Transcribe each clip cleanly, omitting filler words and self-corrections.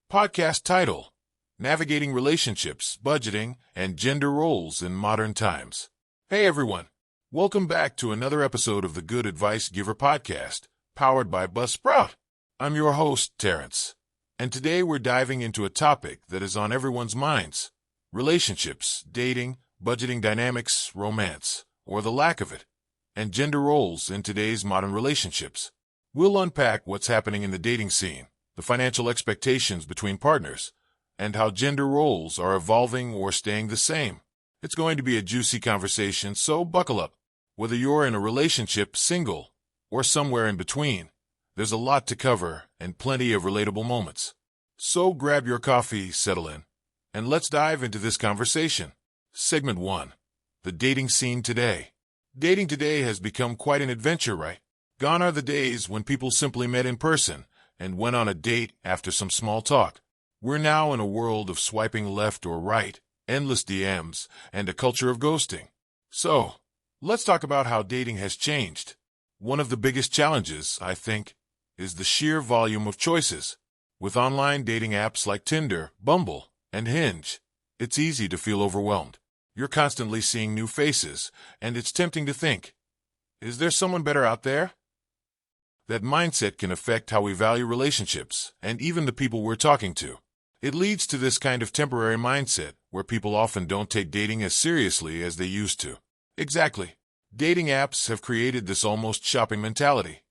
Podcast title: Navigating Relationships, Budgeting, and Gender Roles in Modern Times. Hey everyone, welcome back to another episode of the Good Advice Giver podcast, powered by Buzzsprout. I'm your host, Terrence, and today we're diving into a topic that is on everyone's minds: relationships, dating, budgeting dynamics, romance, or the lack of it, and gender roles in today's modern relationships. We'll unpack what's happening in the dating scene, the financial expectations between partners, and how gender roles are evolving or staying the same. It's going to be a juicy conversation, so buckle up. Whether you're in a relationship, single, or somewhere in between, there's a lot to cover and plenty of relatable moments. So grab your coffee, settle in, and let's dive into this conversation. Segment 1. The dating scene today. Dating today has become quite an adventure, right? Gone are the days when people simply met in person and went on a date after some small talk. We're now in a world of swiping left or right, endless DMs, and a culture of ghosting. So, let's talk about how dating has changed. One of the biggest challenges, I think, is the sheer volume of choices. With online dating apps like Tinder, Bumble, and Hinge, it's easy to feel overwhelmed. You're constantly seeing new faces, and it's tempting to think, is there someone better out there? That mindset can affect how we value relationships and even the people we're talking to. It leads to this kind of temporary mindset where people often don't take dating as seriously as they used to. Exactly. Dating apps have created this almost shopping mentality.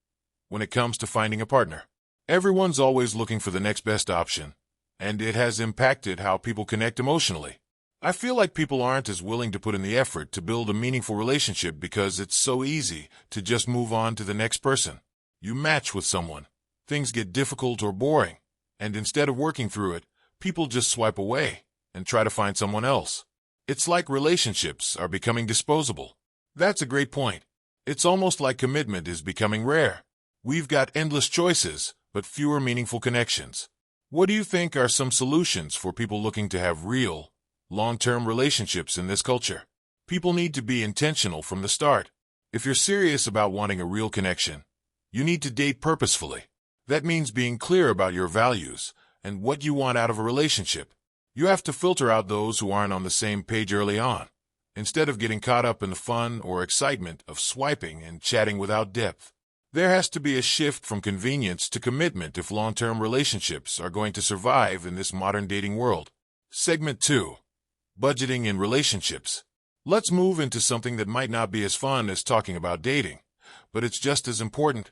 When it comes to finding a partner, everyone's always looking for the next best option, and it has impacted how people connect emotionally. I feel like people aren't as willing to put in the effort to build a meaningful relationship because it's so easy to just move on to the next person. You match with someone, things get difficult or boring, and instead of working through it, people just swipe away and try to find someone else. It's like relationships are becoming disposable. That's a great point. It's almost like commitment is becoming rare. We've got endless choices, but fewer meaningful connections. What do you think are some solutions for people looking to have real, long-term relationships in this culture? People need to be intentional from the start. If you're serious about wanting a real connection, you need to date purposefully. That means being clear about your values and what you want out of a relationship. You have to filter out those who aren't on the same page early on, instead of getting caught up in the fun or excitement of swiping and chatting without depth. There has to be a shift from convenience to commitment if long-term relationships are going to survive in this modern dating world. Segment 2. Budgeting in relationships. Let's move into something that might not be as fun as talking about dating, but it's just as important: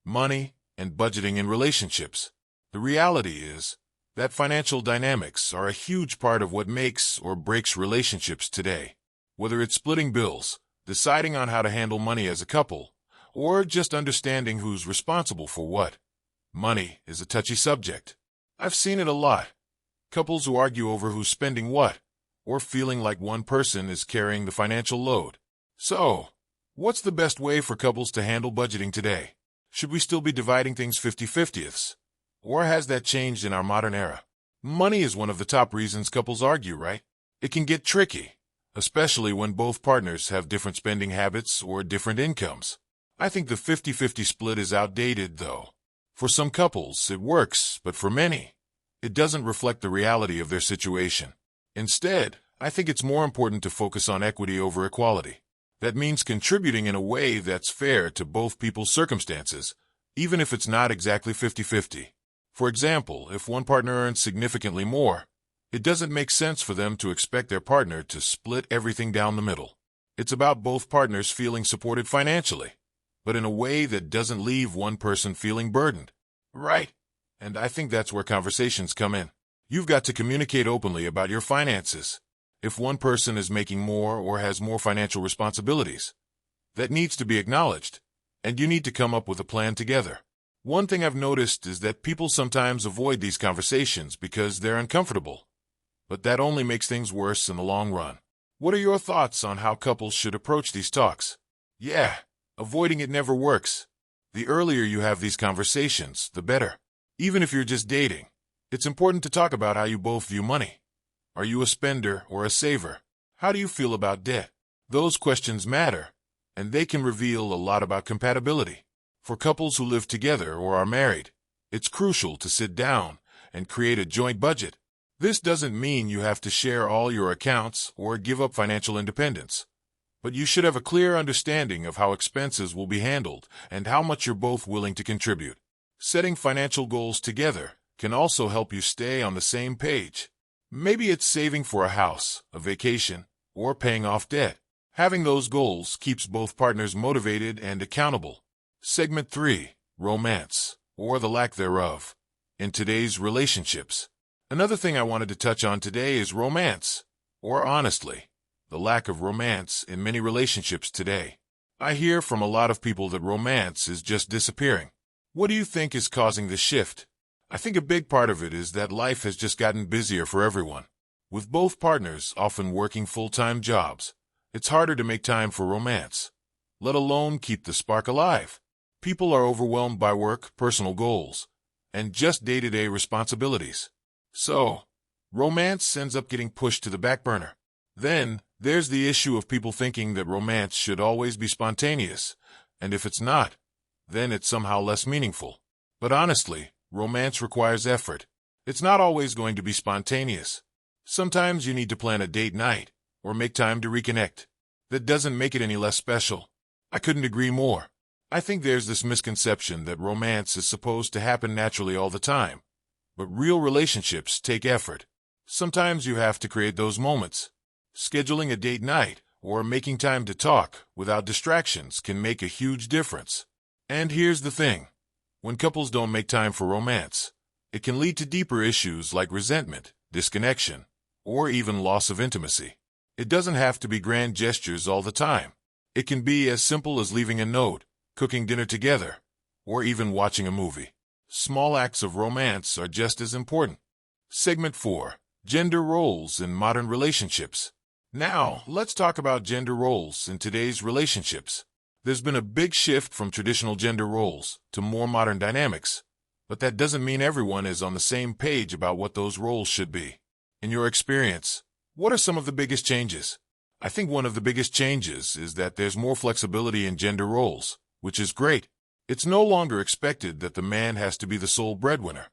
money and budgeting in relationships. The reality is that financial dynamics are a huge part of what makes or breaks relationships today. Whether it's splitting bills, deciding on how to handle money as a couple, or just understanding who's responsible for what, money is a touchy subject. I've seen it a lot. Couples who argue over who's spending what, or feeling like one person is carrying the financial load. So, what's the best way for couples to handle budgeting today? Should we still be dividing things 50-50ths? Or has that changed in our modern era? Money is one of the top reasons couples argue, right? It can get tricky, especially when both partners have different spending habits or different incomes. I think the 50-50 split is outdated, though. For some couples, it works, but for many, it doesn't reflect the reality of their situation. Instead, I think it's more important to focus on equity over equality. That means contributing in a way that's fair to both people's circumstances, even if it's not exactly 50-50. For example, if one partner earns significantly more, it doesn't make sense for them to expect their partner to split everything down the middle. It's about both partners feeling supported financially, but in a way that doesn't leave one person feeling burdened. Right? And I think that's where conversations come in. You've got to communicate openly about your finances. If one person is making more or has more financial responsibilities, that needs to be acknowledged, and you need to come up with a plan together. One thing I've noticed is that people sometimes avoid these conversations because they're uncomfortable, but that only makes things worse in the long run. What are your thoughts on how couples should approach these talks? Yeah, avoiding it never works. The earlier you have these conversations, the better. Even if you're just dating, it's important to talk about how you both view money. Are you a spender or a saver? How do you feel about debt? Those questions matter, and they can reveal a lot about compatibility. For couples who live together or are married, it's crucial to sit down and create a joint budget. This doesn't mean you have to share all your accounts or give up financial independence, but you should have a clear understanding of how expenses will be handled and how much you're both willing to contribute. Setting financial goals together can also help you stay on the same page. Maybe it's saving for a house, a vacation, or paying off debt. Having those goals keeps both partners motivated and accountable. Segment 3. Romance, or the lack thereof, in today's relationships. Another thing I wanted to touch on today is romance, or honestly, the lack of romance in many relationships today. I hear from a lot of people that romance is just disappearing. What do you think is causing this shift? I think a big part of it is that life has just gotten busier for everyone. With both partners often working full-time jobs, it's harder to make time for romance, let alone keep the spark alive. People are overwhelmed by work, personal goals, and just day-to-day responsibilities. So, romance ends up getting pushed to the back burner. Then, there's the issue of people thinking that romance should always be spontaneous, and if it's not, then it's somehow less meaningful. But honestly, romance requires effort. It's not always going to be spontaneous. Sometimes you need to plan a date night, or make time to reconnect. That doesn't make it any less special. I couldn't agree more. I think there's this misconception that romance is supposed to happen naturally all the time. But real relationships take effort. Sometimes you have to create those moments. Scheduling a date night or making time to talk without distractions can make a huge difference. And here's the thing. When couples don't make time for romance, it can lead to deeper issues like resentment, disconnection, or even loss of intimacy. It doesn't have to be grand gestures all the time. It can be as simple as leaving a note, cooking dinner together, or even watching a movie. Small acts of romance are just as important. Segment 4. Gender roles in modern relationships. Now, let's talk about gender roles in today's relationships. There's been a big shift from traditional gender roles to more modern dynamics, but that doesn't mean everyone is on the same page about what those roles should be. In your experience, what are some of the biggest changes? I think one of the biggest changes is that there's more flexibility in gender roles, which is great. It's no longer expected that the man has to be the sole breadwinner,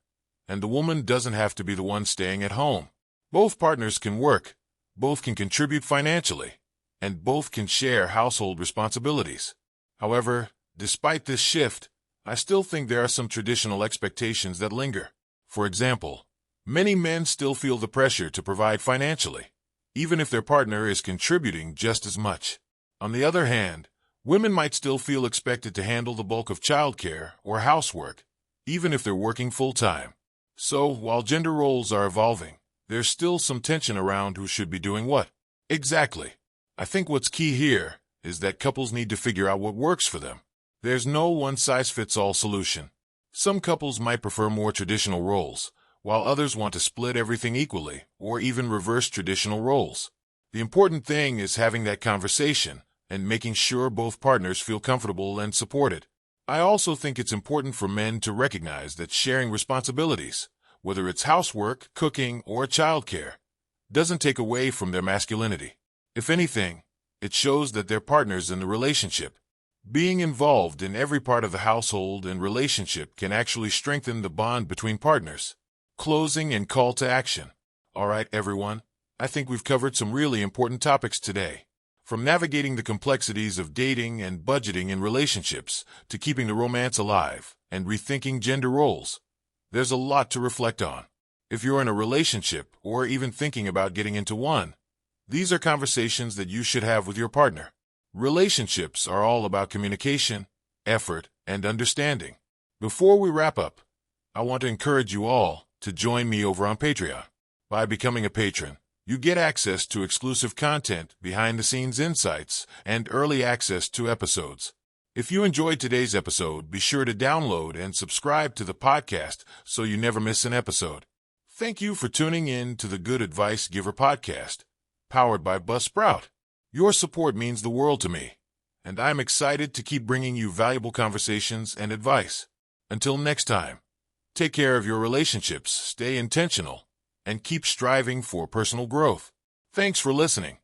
and the woman doesn't have to be the one staying at home. Both partners can work, both can contribute financially, and both can share household responsibilities. However, despite this shift, I still think there are some traditional expectations that linger. For example, many men still feel the pressure to provide financially, even if their partner is contributing just as much. On the other hand, women might still feel expected to handle the bulk of childcare or housework, even if they're working full-time. So, while gender roles are evolving, there's still some tension around who should be doing what. Exactly. I think what's key here is that couples need to figure out what works for them. There's no one-size-fits-all solution. Some couples might prefer more traditional roles, while others want to split everything equally or even reverse traditional roles. The important thing is having that conversation and making sure both partners feel comfortable and supported. I also think it's important for men to recognize that sharing responsibilities, whether it's housework, cooking, or childcare, doesn't take away from their masculinity. If anything, it shows that they're partners in the relationship. Being involved in every part of the household and relationship can actually strengthen the bond between partners. Closing and call to action. All right, everyone, I think we've covered some really important topics today. From navigating the complexities of dating and budgeting in relationships to keeping the romance alive and rethinking gender roles, there's a lot to reflect on. If you're in a relationship or even thinking about getting into one, these are conversations that you should have with your partner. Relationships are all about communication, effort, and understanding. Before we wrap up, I want to encourage you all to join me over on Patreon. By becoming a patron, you get access to exclusive content, behind-the-scenes insights, and early access to episodes. If you enjoyed today's episode, be sure to download and subscribe to the podcast so you never miss an episode. Thank you for tuning in to the Good Advice Giver podcast, powered by Buzzsprout. Your support means the world to me, and I'm excited to keep bringing you valuable conversations and advice. Until next time, take care of your relationships, stay intentional, and keep striving for personal growth. Thanks for listening.